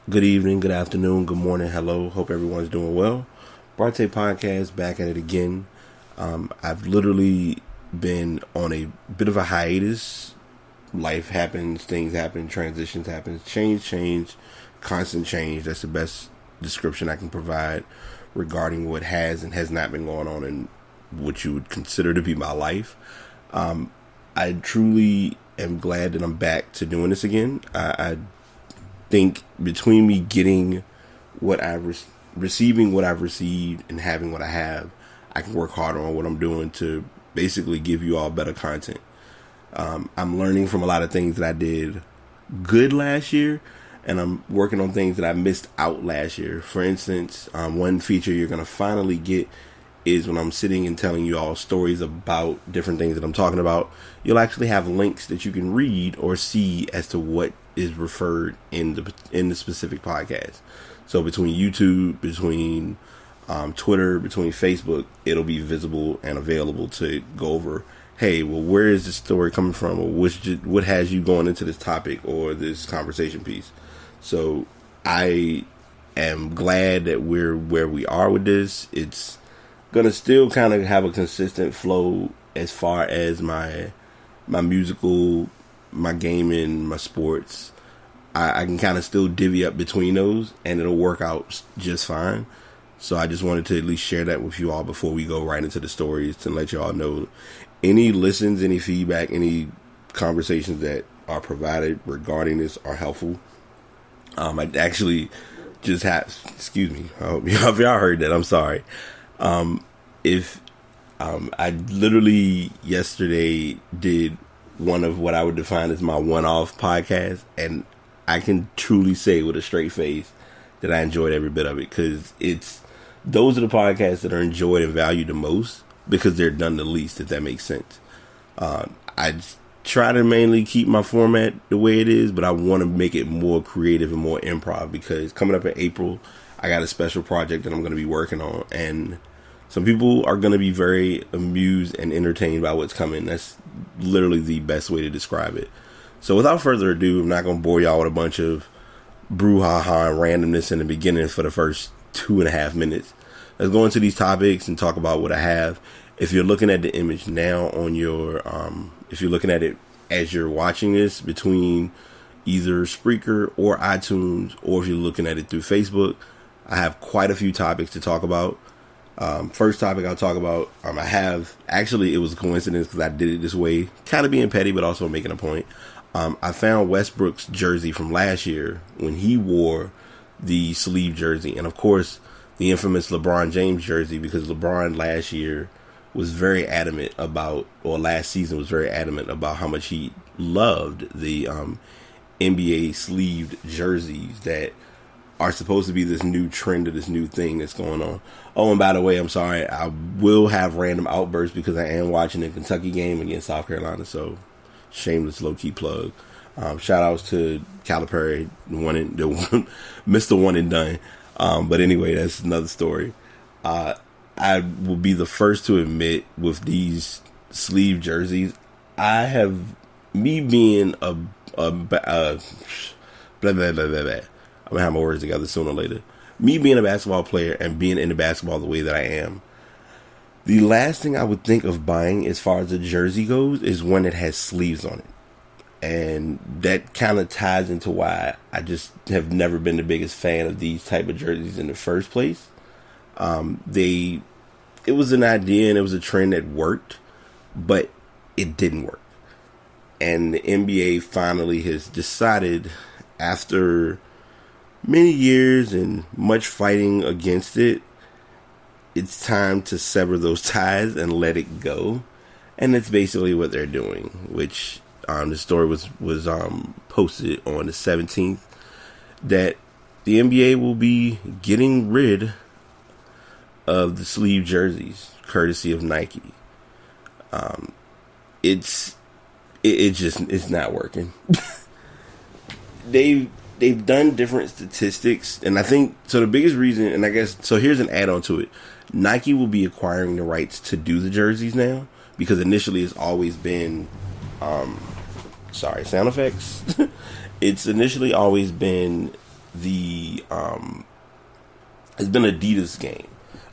Good evening, good afternoon, good morning, hello. Hope everyone's doing well. Brate Podcast back at it again. I've literally been on a bit of a hiatus. Life happens, things happen, transitions happen, change, constant change. That's the best description I can provide regarding what has and has not been going on in what you would consider to be my life. I truly am glad that I'm back to doing this again. I think between me getting what receiving what I've received and having what I have, I can work harder on what I'm doing to basically give you all better content. I'm learning from a lot of things that I did good last year, and I'm working on things that I missed out last year. For instance, one feature you're going to finally get is when I'm sitting and telling you all stories about different things that I'm talking about, you'll actually have links that you can read or see as to what is referred in the specific podcast. So between YouTube, between Twitter, between Facebook, it'll be visible and available to go over. Hey, well, where is this story coming from, or what has you going into this topic or this conversation piece? So I am glad that we're where we are with this. It's gonna still kind of have a consistent flow as far as my musical, my gaming, my sports. I can kind of still divvy up between those, and it'll work out just fine. So I just wanted to at least share that with you all before we go right into the stories, to let you all know any listens, any feedback, any conversations that are provided regarding this are helpful. I actually just had, excuse me, I hope y'all heard that. I'm sorry. I literally yesterday did one of what I would define as my one-off podcast, and I can truly say with a straight face that I enjoyed every bit of it, because those are the podcasts that are enjoyed and valued the most because they're done the least, if that makes sense. I try to mainly keep my format the way it is, but I want to make it more creative and more improv, because coming up in April, I got a special project that I'm going to be working on, and some people are going to be very amused and entertained by what's coming. That's literally the best way to describe it. So without further ado, I'm not going to bore y'all with a bunch of brouhaha and randomness in the beginning for the first 2.5 minutes. Let's go into these topics and talk about what I have. If you're looking at the image now on your, if you're looking at it as you're watching this between either Spreaker or iTunes, or if you're looking at it through Facebook, I have quite a few topics to talk about. First topic I'll talk about, it was a coincidence because I did it this way, kind of being petty, but also making a point. I found Westbrook's jersey from last year when he wore the sleeve jersey, and of course the infamous LeBron James jersey, because LeBron last season was very adamant about how much he loved the NBA sleeved jerseys that are supposed to be this new trend or this new thing that's going on. Oh, and by the way, I'm sorry, I will have random outbursts because I am watching the Kentucky game against South Carolina, so shameless low-key plug. Shout outs to Calipari, Mr. One and Done. But anyway, that's another story. I will be the first to admit, with these sleeve jerseys, me being a blah, blah, blah, blah, blah. I'm going to have my words together sooner or later. Me being a basketball player and being into basketball the way that I am, the last thing I would think of buying as far as a jersey goes is one that has sleeves on it. And that kind of ties into why I just have never been the biggest fan of these type of jerseys in the first place. It was an idea and it was a trend that worked, but it didn't work. And the NBA finally has decided, after many years and much fighting against it, it's time to sever those ties and let it go. And that's basically what they're doing, which the story was posted on the 17th, that the NBA will be getting rid of the sleeve jerseys, courtesy of Nike. It's not working. They've done different statistics, and I think, so the biggest reason, and I guess, so here's an add-on to it. Nike will be acquiring the rights to do the jerseys now, because initially it's always been, sound effects. It's initially always been the it's been Adidas game.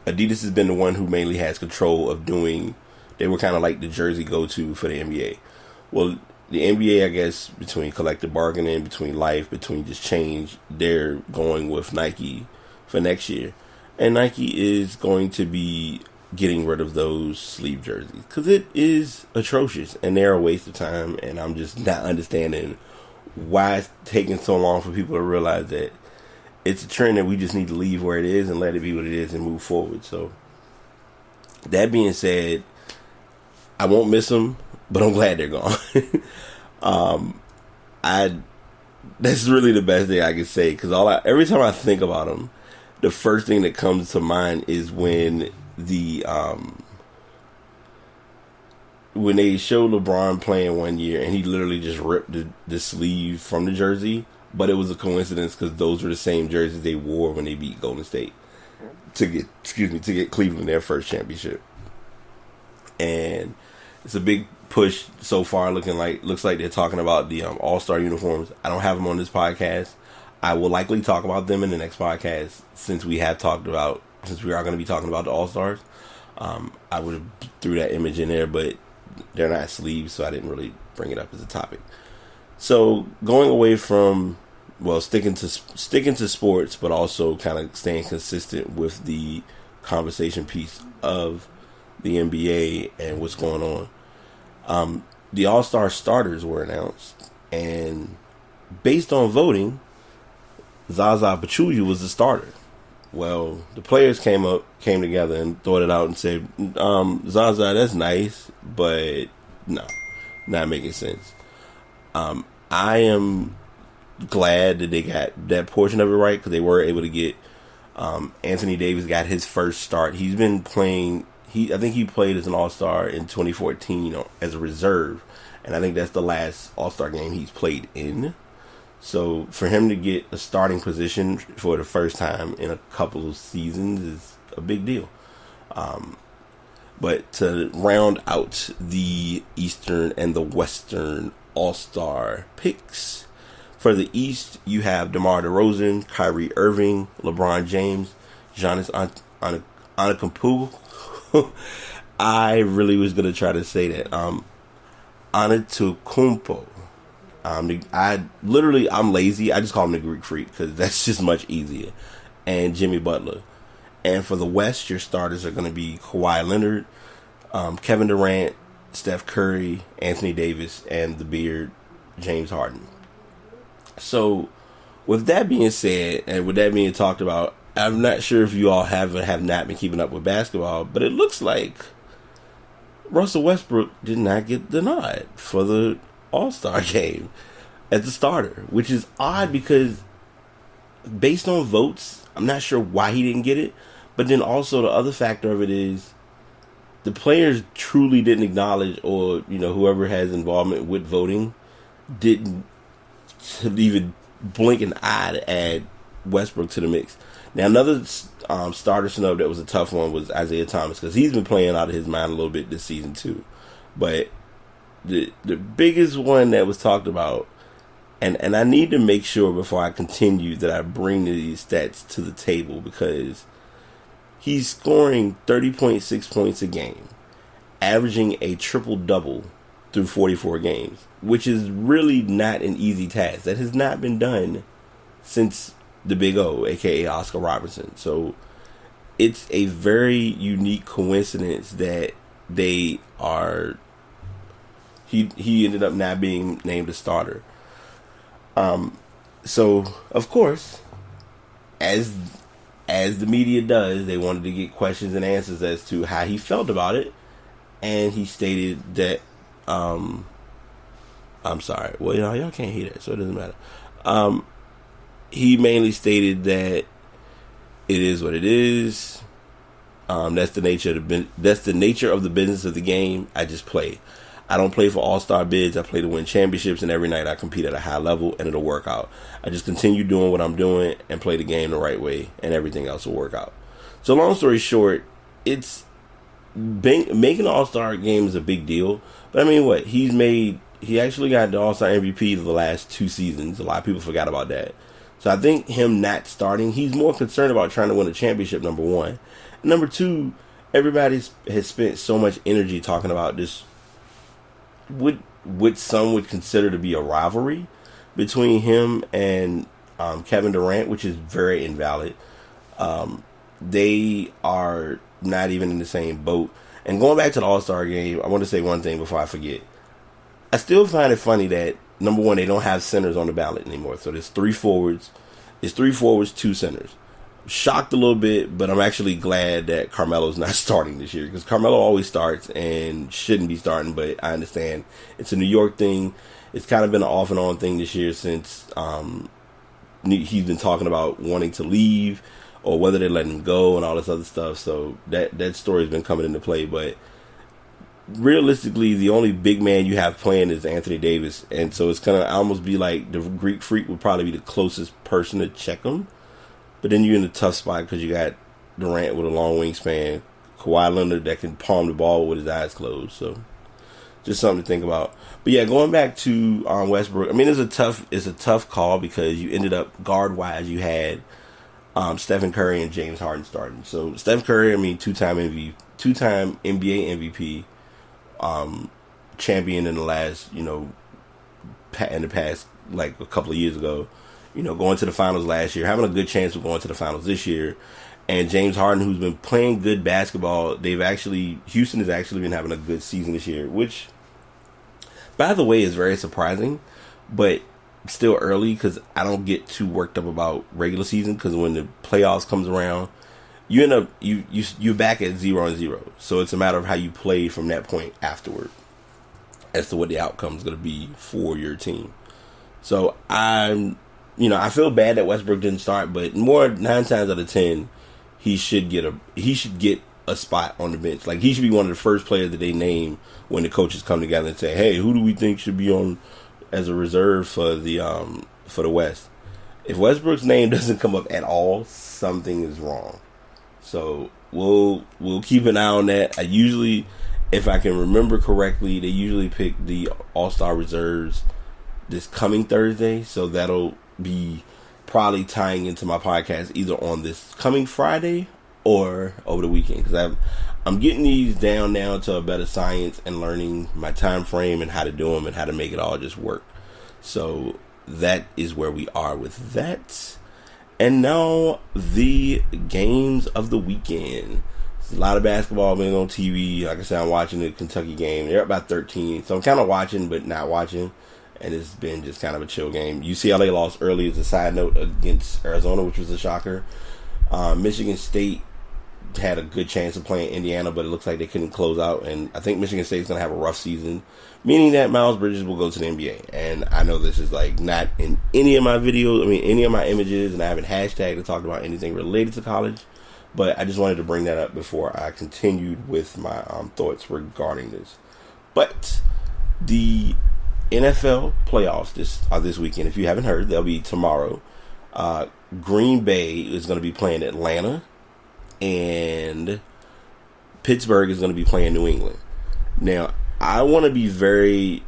Adidas has been the one who mainly has control of doing. They were kind of like the jersey go-to for the NBA. Well, the NBA, I guess, between collective bargaining, between life, between just change, they're going with Nike for next year. And Nike is going to be getting rid of those sleeve jerseys because it is atrocious and they're a waste of time. And I'm just not understanding why it's taking so long for people to realize that it's a trend that we just need to leave where it is and let it be what it is and move forward. So, that being said, I won't miss them, but I'm glad they're gone. That's really the best thing I can say because every time I think about them, the first thing that comes to mind is when when they show LeBron playing one year and he literally just ripped the sleeve from the jersey, but it was a coincidence because those were the same jerseys they wore when they beat Golden State to get Cleveland their first championship. And it's a big push so far. Looks like they're talking about the All-Star uniforms. I don't have them on this podcast. I will likely talk about them in the next podcast since we are going to be talking about the All-Stars. I would have threw that image in there, but they're not sleeves, so I didn't really bring it up as a topic. So going away from sticking to sports, but also kind of staying consistent with the conversation piece of the NBA and what's going on. The All-Star starters were announced, and based on voting, Zaza Pachulia was the starter. Well, the players came together and thought it out and said, Zaza, that's nice, but no, not making sense. I am glad that they got that portion of it right because they were able to get Anthony Davis got his first start. He's been playing. I think he played as an All-Star in 2014 as a reserve, and I think that's the last All-Star game he's played in. So for him to get a starting position for the first time in a couple of seasons is a big deal. But to round out the Eastern and the Western All-Star picks, for the East, you have DeMar DeRozan, Kyrie Irving, LeBron James, Giannis Antetokounmpo. I really was going to try to say that. Antetokounmpo. I'm lazy. I just call him the Greek Freak because that's just much easier. And Jimmy Butler. And for the West, your starters are going to be Kawhi Leonard, Kevin Durant, Steph Curry, Anthony Davis, and the Beard, James Harden. So, with that being said, and with that being talked about, I'm not sure if you all have not been keeping up with basketball, but it looks like Russell Westbrook did not get the nod for the All-Star game as a starter, which is odd because based on votes, I'm not sure why he didn't get it, but then also the other factor of it is the players truly didn't acknowledge, or whoever has involvement with voting didn't even blink an eye to add Westbrook to the mix. Now another starter snub that was a tough one was Isaiah Thomas because he's been playing out of his mind a little bit this season too, but the biggest one that was talked about, and I need to make sure before I continue that I bring these stats to the table because he's scoring 30.6 points a game, averaging a triple-double through 44 games, which is really not an easy task. That has not been done since the Big O, a.k.a. Oscar Robertson. So it's a very unique coincidence that they are... He ended up not being named a starter. So, of course, as the media does, they wanted to get questions and answers as to how he felt about it. And he stated that, I'm sorry. Well, y'all can't hear that, so it doesn't matter. He mainly stated that it is what it is. That's the nature of the business of the game. I just play. I don't play for all-star bids. I play to win championships, and every night I compete at a high level, and it'll work out. I just continue doing what I'm doing and play the game the right way, and everything else will work out. So long story short, making an all-star game is a big deal. But I mean, he actually got the all-star MVP of the last 2 seasons. A lot of people forgot about that. So I think him not starting, he's more concerned about trying to win a championship, number one. And number two, everybody has spent so much energy talking about this, what some would consider to be a rivalry between him and Kevin Durant, which is very invalid. They are not even in the same boat. And going back to the All-Star game, I want to say one thing before I forget. I still find it funny that, number one, they don't have centers on the ballot anymore. So there's 3 forwards. It's 3 forwards, 2 centers. Shocked a little bit, but I'm actually glad that Carmelo's not starting this year, because Carmelo always starts and shouldn't be starting, but I understand it's a New York thing. It's kind of been an off and on thing this year since he's been talking about wanting to leave or whether they're letting him go and all this other stuff. So that story's been coming into play, but realistically, the only big man you have playing is Anthony Davis, and so it's gonna almost be like the Greek Freak would probably be the closest person to check him. But then you're in a tough spot because you got Durant with a long wingspan, Kawhi Leonard that can palm the ball with his eyes closed. So just something to think about. But yeah, going back to Westbrook, I mean, it's a tough call because you ended up guard wise, you had Stephen Curry and James Harden starting. So Steph Curry, I mean, two-time NBA MVP, champion in the last, in the past, like a couple of years ago. Going to the finals last year, having a good chance of going to the finals this year. And James Harden, who's been playing good basketball, Houston has actually been having a good season this year, which, by the way, is very surprising, but still early because I don't get too worked up about regular season, because when the playoffs comes around, you end up, you're back at 0-0. So it's a matter of how you play from that point afterward as to what the outcome is going to be for your team. So I feel bad that Westbrook didn't start, but 9 times out of 10, he should get a spot on the bench. Like, he should be one of the first players that they name when the coaches come together and say, "Hey, who do we think should be on as a reserve for the West?" If Westbrook's name doesn't come up at all, something is wrong. So we'll keep an eye on that. If I can remember correctly, they usually pick the All-Star reserves this coming Thursday, so that'll be probably tying into my podcast either on this coming Friday or over the weekend, because I'm getting these down now to a better science and learning my time frame and how to do them and how to make it all just work. So that is where we are with that. And now the games of the weekend. There's a lot of basketball being on TV. Like I said, I'm watching the Kentucky game. They're up by 13, so I'm kind of watching but not watching. And it's been just kind of a chill game. UCLA lost early as a side note against Arizona, which was a shocker. Michigan State had a good chance of playing Indiana, but it looks like they couldn't close out. And I think Michigan State's going to have a rough season, meaning that Miles Bridges will go to the NBA. And I know this is like not in any of my videos, any of my images, and I haven't hashtagged or talked about anything related to college. But I just wanted to bring that up before I continued with my thoughts regarding this. But the NFL playoffs this weekend. If you haven't heard, they'll be tomorrow. Green Bay is going to be playing Atlanta, and Pittsburgh is going to be playing New England. Now, I want to be very,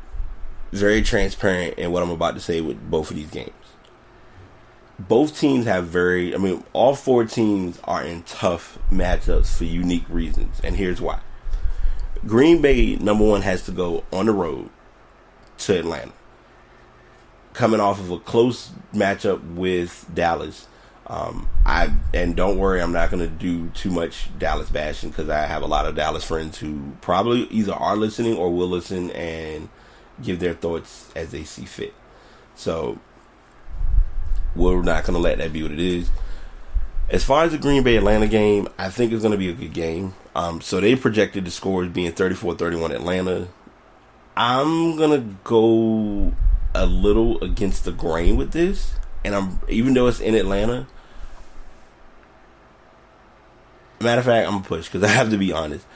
very transparent in what I'm about to say with both of these games. Both teams have all 4 teams are in tough matchups for unique reasons, and here's why. Green Bay, number one, has to go on the road to Atlanta, coming off of a close matchup with Dallas. And don't worry, I'm not going to do too much Dallas bashing, because I have a lot of Dallas friends who probably either are listening or will listen and give their thoughts as they see fit. So we're not going to let that be what it is. As far as the Green Bay Atlanta game, I think it's going to be a good game. So they projected the scores being 34-31 Atlanta. I'm going to go a little against the grain with this. And even though it's in Atlanta, matter of fact, I'm going to push, because I have to be honest.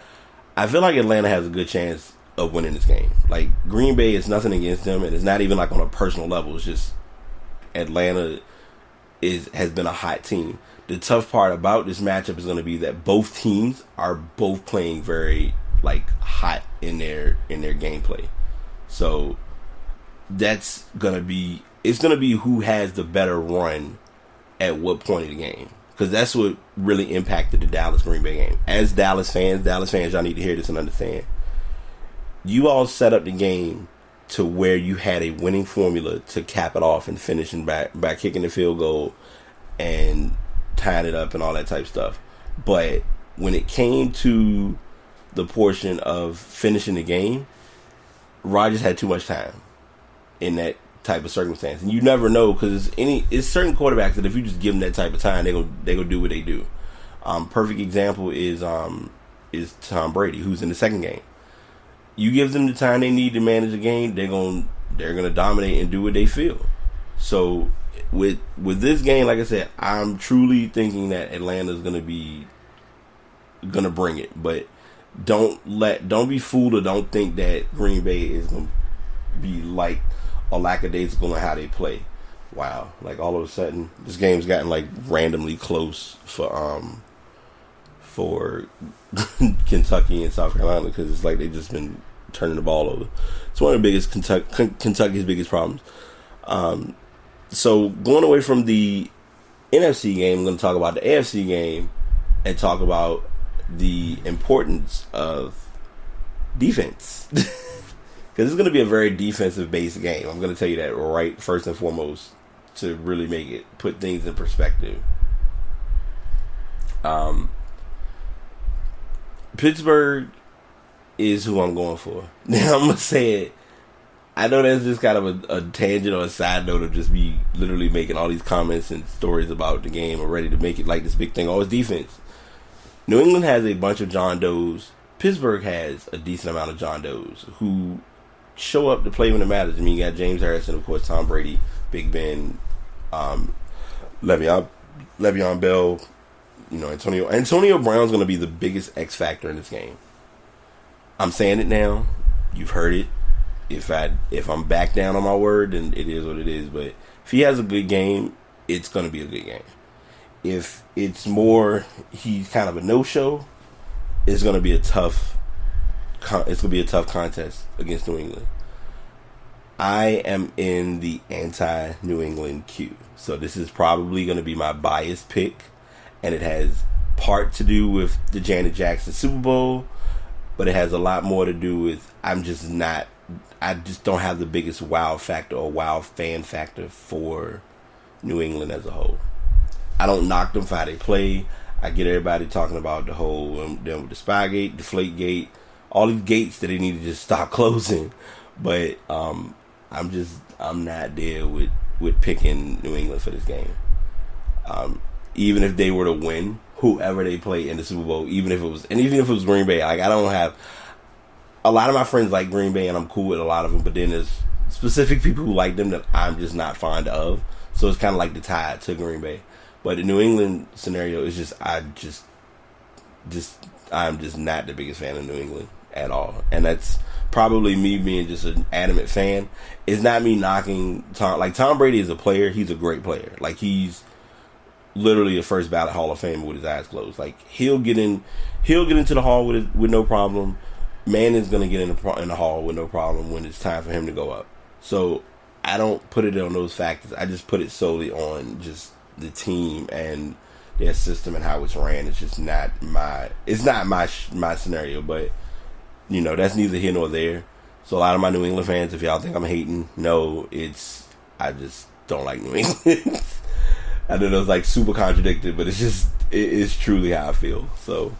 I feel like Atlanta has a good chance of winning this game. Like, Green Bay is nothing against them, and it's not even like on a personal level. It's just Atlanta has been a hot team. The tough part about this matchup is going to be that both teams are both playing very hot in their gameplay. So it's going to be who has the better run at what point of the game. Because that's what really impacted the Dallas-Green Bay game. As Dallas fans, y'all need to hear this and understand. You all set up the game to where you had a winning formula to cap it off and finishing by kicking the field goal and tying it up and all that type of stuff. But when it came to the portion of finishing the game, Rodgers had too much time in that type of circumstance, and you never know, because it's certain quarterbacks that if you just give them that type of time, they go do what they do. Perfect example is Tom Brady, who's in the second game. You give them the time they need to manage the game, they're gonna dominate and do what they feel. So with this game, like I said, I'm truly thinking that Atlanta's gonna bring it, but don't be fooled, or don't think that Green Bay is gonna be like a lackadaisical in how they play. Wow, like all of a sudden this game's gotten like randomly close for Kentucky and South Carolina, because it's like they've just been turning the ball over. It's one of the biggest Kentucky's biggest problems. So going away from the NFC game, I'm going to talk about the AFC game and talk about the importance of defense. Because it's going to be a very defensive-based game. I'm going to tell you that right first and foremost, to really make it, put things in perspective. Pittsburgh is who I'm going for. Now, I'm going to say it. I know that's just kind of a tangent or a side note of just me literally making all these comments and stories about the game and ready to make it like this big thing. Oh, it's defense. New England has a bunch of John Does. Pittsburgh has a decent amount of John Does who show up to play when it matters. I mean, you got James Harrison, of course, Tom Brady, Big Ben, Le'Veon Bell, Antonio Brown's going to be the biggest X factor in this game. I'm saying it now. You've heard it. If I'm back down on my word, then it is what it is. But if he has a good game, it's going to be a good game. If it's more he's kind of a no-show, it's going to be a tough contest against New England. I am in the anti-New England queue. So this is probably going to be my biased pick, and it has part to do with the Janet Jackson Super Bowl, but it has a lot more to do with I just don't have the biggest wow factor or wow fan factor for New England as a whole. I don't knock them for how they play. I get everybody talking about the whole them with the Spygate, Deflategate, all these gates that they need to just stop closing. But I'm not there with picking New England for this game. Even if they were to win, whoever they play in the Super Bowl, even if it was Green Bay, like I don't have a lot of my friends like Green Bay, and I'm cool with a lot of them. But then there's specific people who like them that I'm just not fond of. So it's kind of like the tide to Green Bay. But the New England scenario is just I'm just not the biggest fan of New England at all, and that's probably me being just an adamant fan. It's not me knocking Tom. Like Tom Brady is a player; he's a great player. Like he's literally a first ballot Hall of Famer with his eyes closed. Like he'll get into the Hall with no problem. Manning's gonna get in the Hall with no problem when it's time for him to go up. So I don't put it on those factors. I just put it solely on just the team and their system and how it's ran. It's just not my scenario, but that's neither here nor there. So a lot of my New England fans, if y'all think I'm hating, no, I just don't like New England. I know that's like super contradicted, but it's truly how I feel. So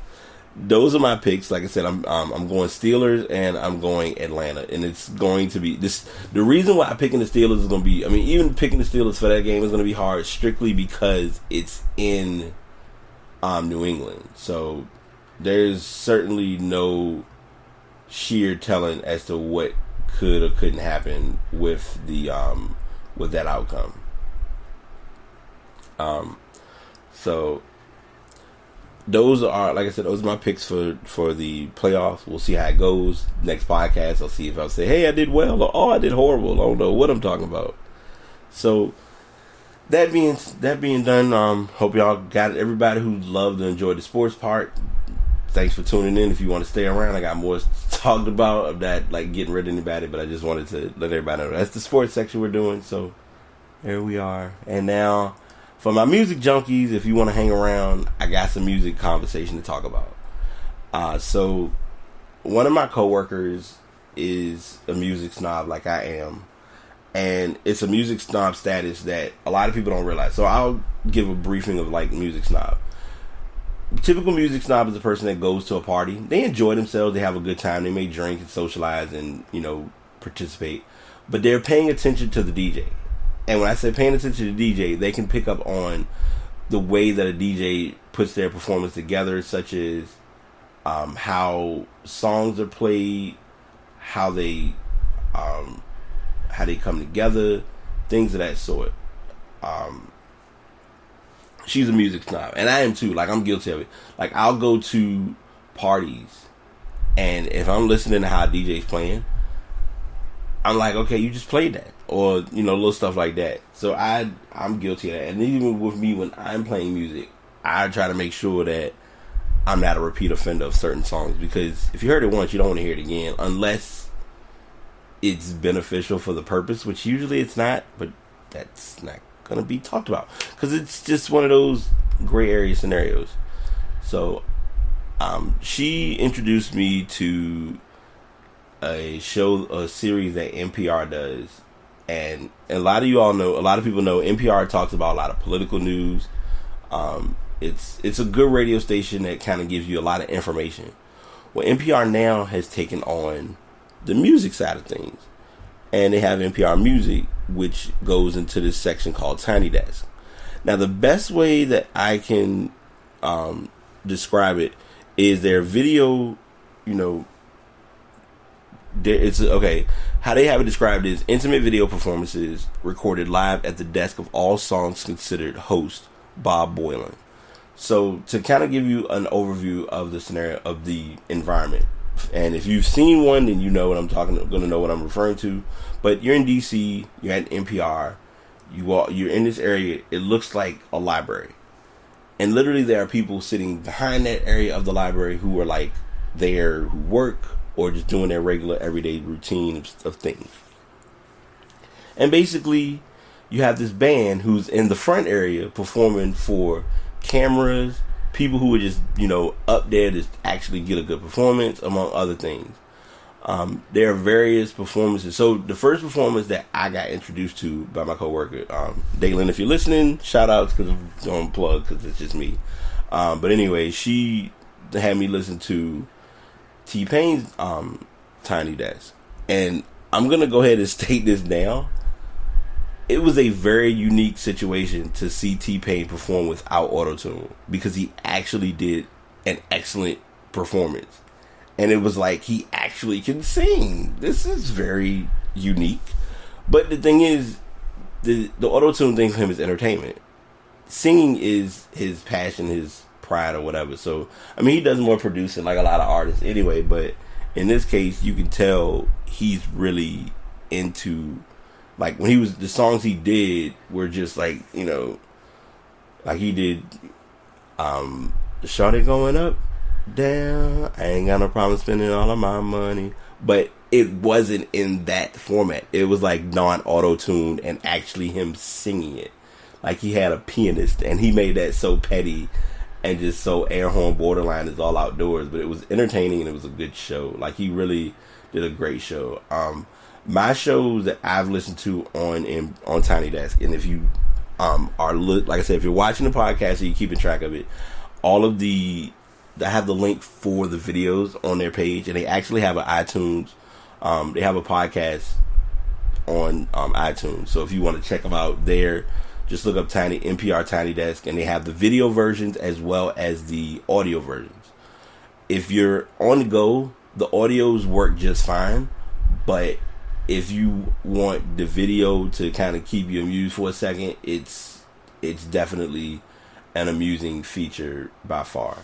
those are my picks. Like I said, I'm going Steelers and I'm going Atlanta, and it's going to be this. The reason why I'm picking the Steelers is going to be, even picking the Steelers for that game is going to be hard, strictly because it's in New England. So there's certainly no sheer telling as to what could or couldn't happen with with that outcome. So those are, like I said, those are my picks for the playoffs. We'll see how it goes. Next podcast, I'll see if I'll say, hey, I did well, or oh, I did horrible. I don't know what I'm talking about. So that being done, hope y'all got it. Everybody who loved and enjoyed the sports part, thanks for tuning in. If you want to stay around, I got more talked about of that, like getting rid of anybody, but I just wanted to let everybody know that's the sports section we're doing. So there we are. And now For my music junkies, if you want to hang around, I got some music conversation to talk about. So one of my coworkers is a music snob like I am. And it's a music snob status that a lot of people don't realize. So I'll give a briefing of like music snob. Typical music snob is a person that goes to a party. They enjoy themselves. They have a good time. They may drink and socialize and, participate. But they're paying attention to the DJ. And when I say paying attention to the DJ, they can pick up on the way that a DJ puts their performance together, such as how songs are played, how they come together, things of that sort. She's a music snob, and I am too. Like, I'm guilty of it. Like, I'll go to parties, and if I'm listening to how a DJ's playing, I'm like, okay, you just played that, or little stuff like that. So I'm guilty of that. And even with me, when I'm playing music, I try to make sure that I'm not a repeat offender of certain songs, because if you heard it once, you don't want to hear it again, unless it's beneficial for the purpose, which usually it's not, but that's not going to be talked about, because it's just one of those gray area scenarios. So she introduced me to a series that NPR does, and a lot of people know NPR talks about a lot of political news. It's a good radio station that kind of gives you a lot of information. Well, NPR now has taken on the music side of things, and they have NPR Music, which goes into this section called Tiny Desk. Now, the best way that I can describe it is their video. How they have it described is intimate video performances recorded live at the desk of All Songs Considered host Bob Boilen. So, to kind of give you an overview of the scenario of the environment, and if you've seen one, then you know what I'm going to know what I'm referring to. But you're in DC, you're at NPR, you're in this area. It looks like a library, and literally there are people sitting behind that area of the library who are like there, who work or just doing their regular everyday routine of things. And basically, you have this band who's in the front area performing for cameras, people who are just, up there to actually get a good performance, among other things. There are various performances. So the first performance that I got introduced to by my coworker, Daylin, if you're listening, shout outs, because I'm going to plug, because it's just me. But anyway, she had me listen to T-Pain's Tiny Desk. And I'm going to go ahead and state this now. It was a very unique situation to see T-Pain perform without auto-tune, because he actually did an excellent performance. And it was like, he actually can sing. This is very unique. But the thing is, the auto-tune thing for him is entertainment. Singing is his passion, his pride, or whatever. So, he does more producing like a lot of artists anyway, but in this case, you can tell he's really into, like, when the songs he did were just like, like he did, Shawty going up, down, I ain't got no problem spending all of my money, but it wasn't in that format. It was like non-auto-tuned and actually him singing it. Like, he had a pianist, and he made that so petty and just so air horn borderline is all outdoors, but it was entertaining and it was a good show. Like, he really did a great show. My shows that I've listened to on Tiny Desk, and if you like I said, if you're watching the podcast or you're keeping track of it, I have the link for the videos on their page, and they actually have an iTunes. They have a podcast on iTunes, so if you want to check them out there, just look up NPR Tiny Desk, and they have the video versions as well as the audio versions. If you're on the go, the audios work just fine, but if you want the video to kind of keep you amused for a second, it's definitely an amusing feature by far.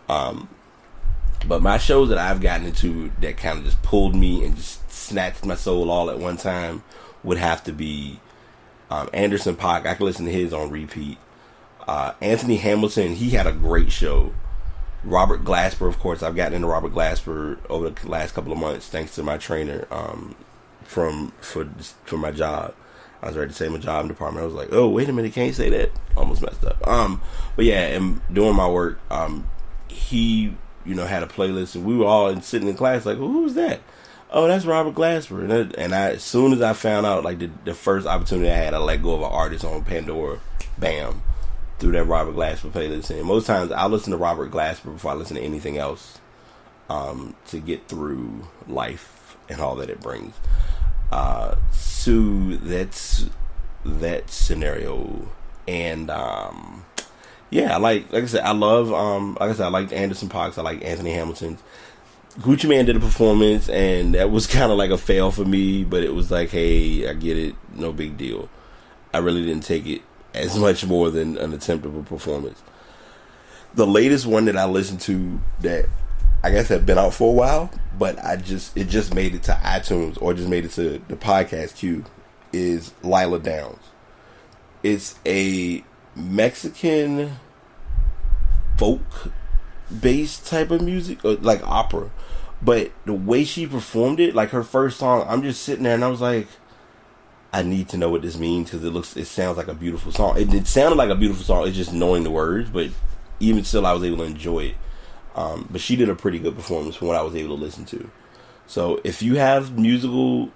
But my shows that I've gotten into that kind of just pulled me and just snatched my soul all at one time would have to be Anderson .Paak. I can listen to his on repeat. Anthony Hamilton, he had a great show. Robert Glasper, of course, I've gotten into Robert Glasper over the last couple of months thanks to my trainer for my job. I was ready to say my job department. I was like, oh, wait a minute, can't you say that? Almost messed up. But yeah, and doing my work, he, had a playlist, and we were all sitting in class like, well, who was that? Oh, that's Robert Glasper. And as soon as I found out, like the first opportunity I had, I let go of an artist on Pandora. Bam. Through that Robert Glasper playlist. And most times I listen to Robert Glasper before I listen to anything else, to get through life and all that it brings. So that's that scenario. And yeah, like I said, I love I like Anderson .Paak, I like Anthony Hamilton's. Gucci Mane did a performance, and that was kind of like a fail for me, but it was like, hey, I get it, no big deal. I really didn't take it as much more than an attempt of a performance. The latest one that I listened to that I guess had been out for a while, but it just made it to iTunes, or just made it to the podcast queue, is Lila Downs. It's a Mexican folk based type of music, or like opera, but the way she performed it, like her first song, I'm just sitting there and I was like, I need to know what this means, because it sounds like a beautiful song. It sounded like a beautiful song. It's just knowing the words, but even still, I was able to enjoy it. But she did a pretty good performance from what I was able to listen to. So if you have a musical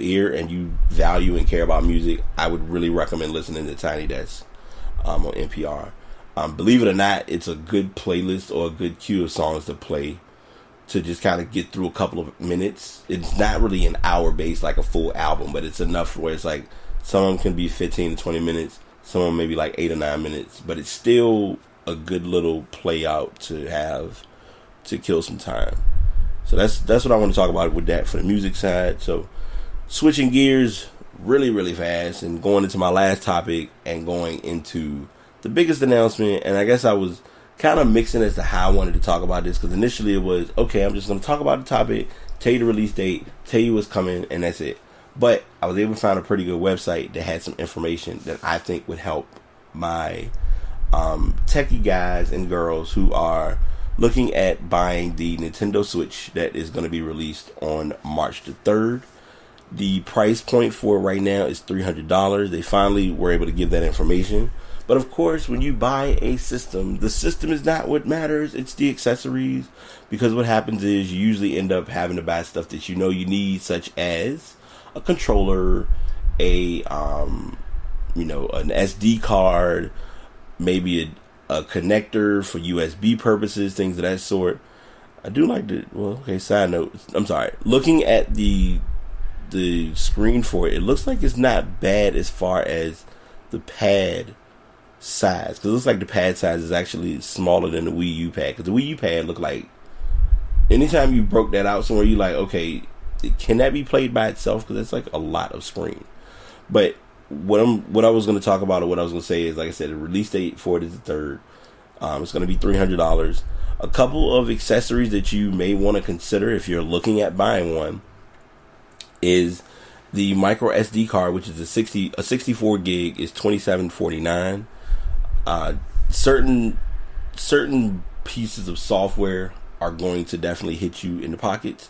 ear and you value and care about music, I would really recommend listening to Tiny Desk on NPR. Believe it or not, it's a good playlist or a good queue of songs to play to just kind of get through a couple of minutes. It's not really an hour based like a full album, but it's enough where it's like some of them can be 15 to 20 minutes, some of them maybe like 8 or 9 minutes, but it's still a good little play out to have to kill some time. So that's what I want to talk about with that for the music side. So switching gears really, really fast and going into my last topic and going into the biggest announcement. And I guess I was kind of mixing as to how I wanted to talk about this, because initially it was, okay, I'm just going to talk about the topic, tell you the release date, tell you what's coming, and that's it. But I was able to find a pretty good website that had some information that I think would help my techie guys and girls who are looking at buying the Nintendo Switch that is going to be released on March the 3rd. The price point for it right now is $300. They finally were able to give that information. But of course, when you buy a system, the system is not what matters. It's the accessories. Because what happens is you usually end up having to buy stuff that you know you need, such as a controller, an SD card, maybe a connector for USB purposes, things of that sort. I do like side note. I'm sorry. Looking at the screen for it, it looks like it's not bad as far as the pad size, because it looks like the pad size is actually smaller than the Wii U pad, because the Wii U pad looked like, anytime you broke that out somewhere, you like, okay, can that be played by itself, because that's like a lot of screen. But what I was going to talk about, or what I was going to say is, like I said, the release date for it is the 3rd. It's going to be $300. A couple of accessories that you may want to consider if you're looking at buying one is the micro SD card, which is a 64 gig, is $27.49. Certain pieces of software are going to definitely hit you in the pockets.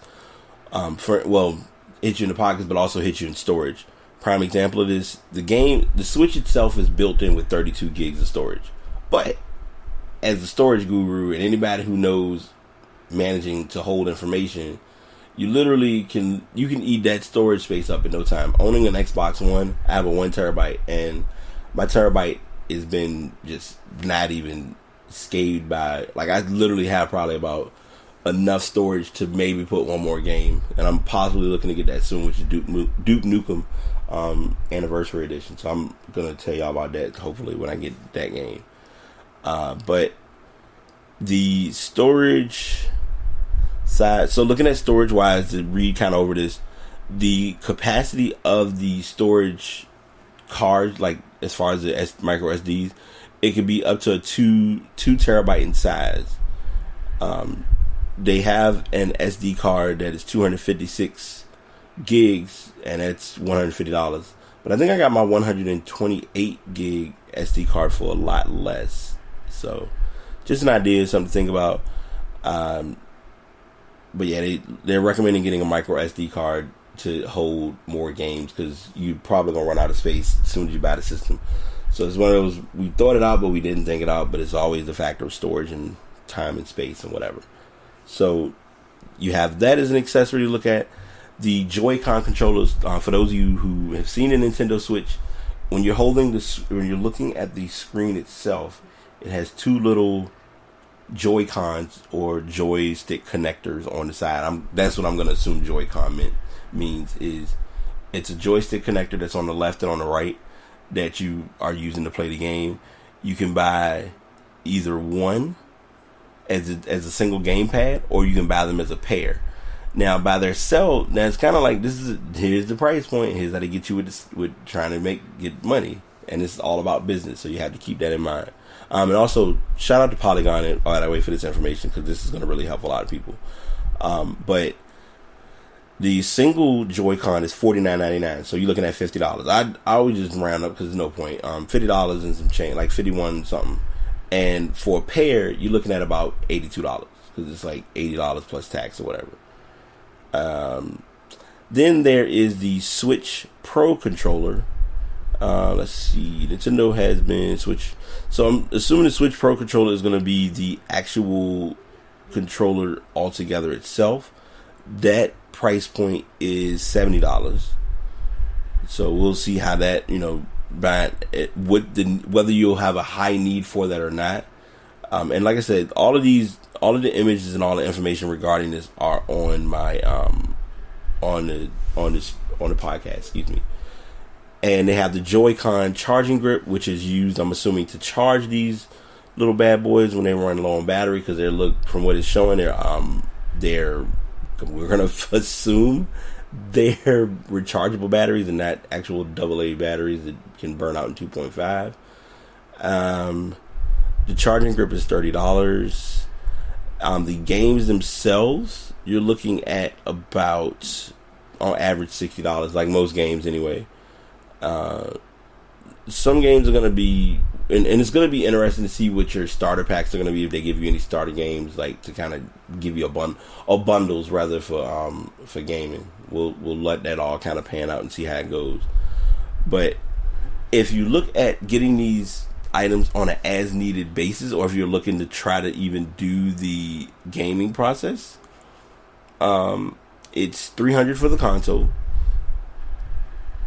Hit you in the pockets, but also hit you in storage. Prime example of this: the Switch itself is built in with 32 gigs of storage. But as a storage guru and anybody who knows managing to hold information, you literally can eat that storage space up in no time. Owning an Xbox One, I have a 1 terabyte, and my terabyte has been just not even scathed by, like, I literally have probably about enough storage to maybe put one more game, and I'm possibly looking to get that soon, which is Duke Nukem Anniversary Edition. So I'm gonna tell y'all about that hopefully when I get that game. But the storage side, so looking at storage wise, to read kind of over this, the capacity of the storage cards, like as far as the micro SDs, it could be up to a 2 terabyte in size. They have an SD card that is 256 gigs, and that's $150. But I think I got my 128 gig SD card for a lot less. So just an idea, something to think about. But yeah, they're recommending getting a micro SD card to hold more games because you're probably gonna run out of space as soon as you buy the system. So it's one of those, we thought it out, but we didn't think it out. But it's always the factor of storage and time and space and whatever. So you have that as an accessory to look at. The Joy-Con controllers, for those of you who have seen a Nintendo Switch, when you're when you're looking at the screen itself, it has two little Joy-Cons or joystick connectors on the side. That's what I'm going to assume Joy-Con means is it's a joystick connector that's on the left and on the right that you are using to play the game. You can buy either one as a single gamepad, or you can buy them as a pair. Now, by their sell, now it's kind of like here's the price point. Here's how they get you with trying to get money, and it's all about business. So you have to keep that in mind. And also, shout out to Polygon and all that way for this information because this is going to really help a lot of people. But the single Joy-Con is $49.99, so you're looking at $50. I always just round up because there's no point. $50 and some change, like 51 something. And for a pair, you're looking at about $82 because it's like $80 plus tax or whatever. Then there is the Switch Pro controller. Let's see. Nintendo has been Switch. So I'm assuming the Switch Pro controller is going to be the actual controller altogether itself. That price point is $70. So we'll see how that, whether you'll have a high need for that or not. And like I said, all of the images and all the information regarding this are on my on the podcast, excuse me. And they have the Joy-Con charging grip, which is used, I'm assuming, to charge these little bad boys when they run low on battery, because from what it's showing, we're gonna assume they're rechargeable batteries and not actual AA batteries that can burn out in 2.5. The charging grip is $30. The games themselves, you're looking at about, on average, $60, like most games anyway. Some games are going to be, and it's going to be interesting to see what your starter packs are going to be, if they give you any starter games, like to kind of give you or bundles rather for gaming. We'll let that all kind of pan out and see how it goes. But if you look at getting these items on an as needed basis, or if you're looking to try to even do the gaming process, it's $300 for the console,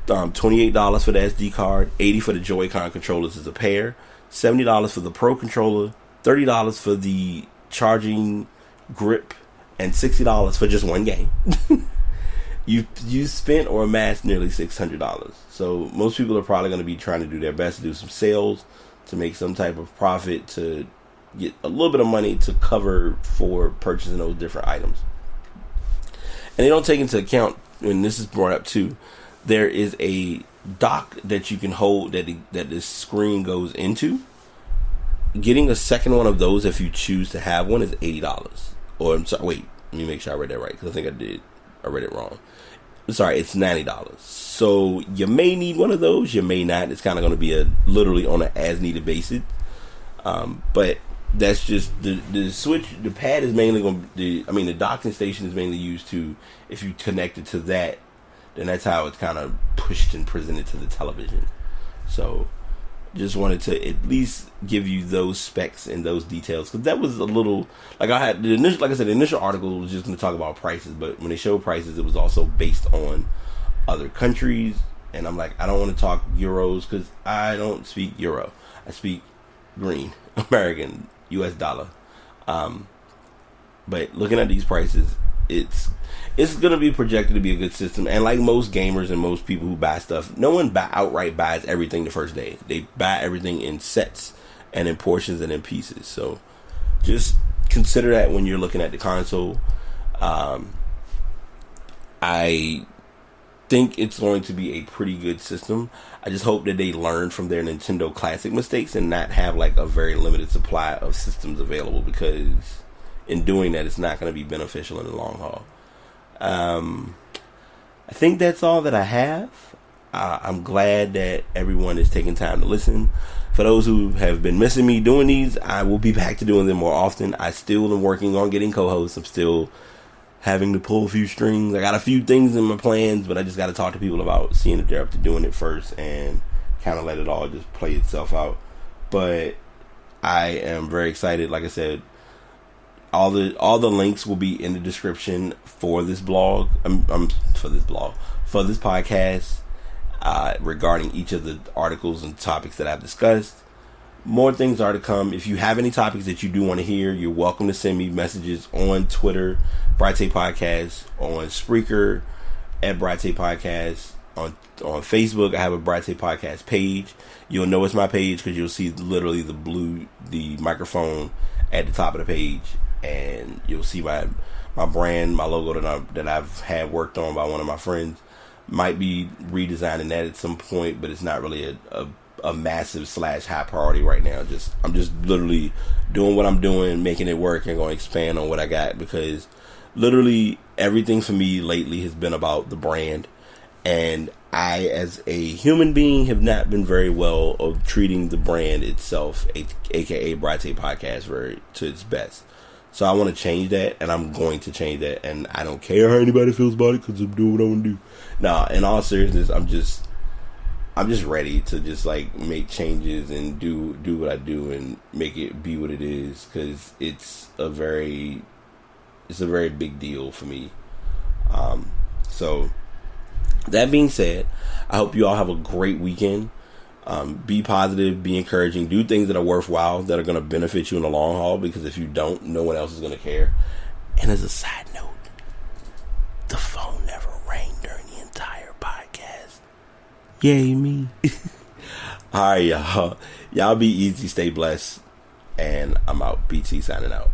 $28 for the SD card, $80 for the Joy-Con controllers as a pair, $70 for the Pro controller, $30 for the charging grip, and $60 for just one game. You spent or amassed nearly $600. So most people are probably going to be trying to do their best to do some sales to make some type of profit, to get a little bit of money to cover for purchasing those different items. And they don't take into account, when this is brought up too, there is a dock that you can hold that the screen goes into. Getting a second one of those, if you choose to have one, is $80. Or I'm sorry, wait, let me make sure I read that right, because I think I read it wrong. I'm sorry, it's $90. So you may need one of those, you may not. It's kind of going to be literally on an as needed basis. But that's just the Switch. The pad is mainly going to the docking station is mainly used to, if you connect it to that, then that's how it's kind of pushed and presented to the television. So just wanted to at least give you those specs and those details, because that was a little, like I had the initial, like I said, the initial article was just going to talk about prices, but when they showed prices, it was also based on other countries, and I'm like, I don't want to talk euros because I don't speak euro. I speak green, American, US dollar. But looking at these prices, it's going to be projected to be a good system. And like most gamers and most people who buy stuff, no one outright buys everything the first day. They buy everything in sets and in portions and in pieces. So just consider that when you're looking at the console. I think it's going to be a pretty good system. I just hope that they learn from their Nintendo Classic mistakes and not have like a very limited supply of systems available, because in doing that, it's not going to be beneficial in the long haul. I think that's all that I have. I'm glad that everyone is taking time to listen. For those who have been missing me doing these, I will be back to doing them more often. I still am working on getting co-hosts. I'm still having to pull a few strings. I got a few things in my plans, but I just got to talk to people about seeing if they're up to doing it first and kind of let it all just play itself out. But I am very excited. Like I said, all the links will be in the description for this blog. For this podcast, regarding each of the articles and topics that I've discussed. More things are to come. If you have any topics that you do want to hear, you're welcome to send me messages on Twitter, Bright Podcast, on Spreaker, at Bright Podcast, on Facebook. I have a Bright Podcast page. You'll know it's my page because you'll see literally the microphone at the top of the page, and you'll see my brand, my logo that I've had worked on by one of my friends. Might be redesigning that at some point, but it's not really a massive / high priority right now. I'm just literally doing what I'm doing, making it work, and going to expand on what I got, because literally everything for me lately has been about the brand, and I, as a human being, have not been very well of treating the brand itself, aka Bright Podcast, to its best. So I want to change that, and I'm going to change that, and I don't care how anybody feels about it, because I'm doing what I want to do. Nah, in all seriousness, I'm just ready to just like make changes and do what I do and make it be what it is, because it's a very big deal for me. So that being said, I hope you all have a great weekend. Be positive, be encouraging, do things that are worthwhile, that are going to benefit you in the long haul, because if you don't, no one else is going to care. And as a side note, the phone never rang during the entire podcast. Yay me. Alright, y'all. Y'all be easy, stay blessed, and I'm out. BT signing out.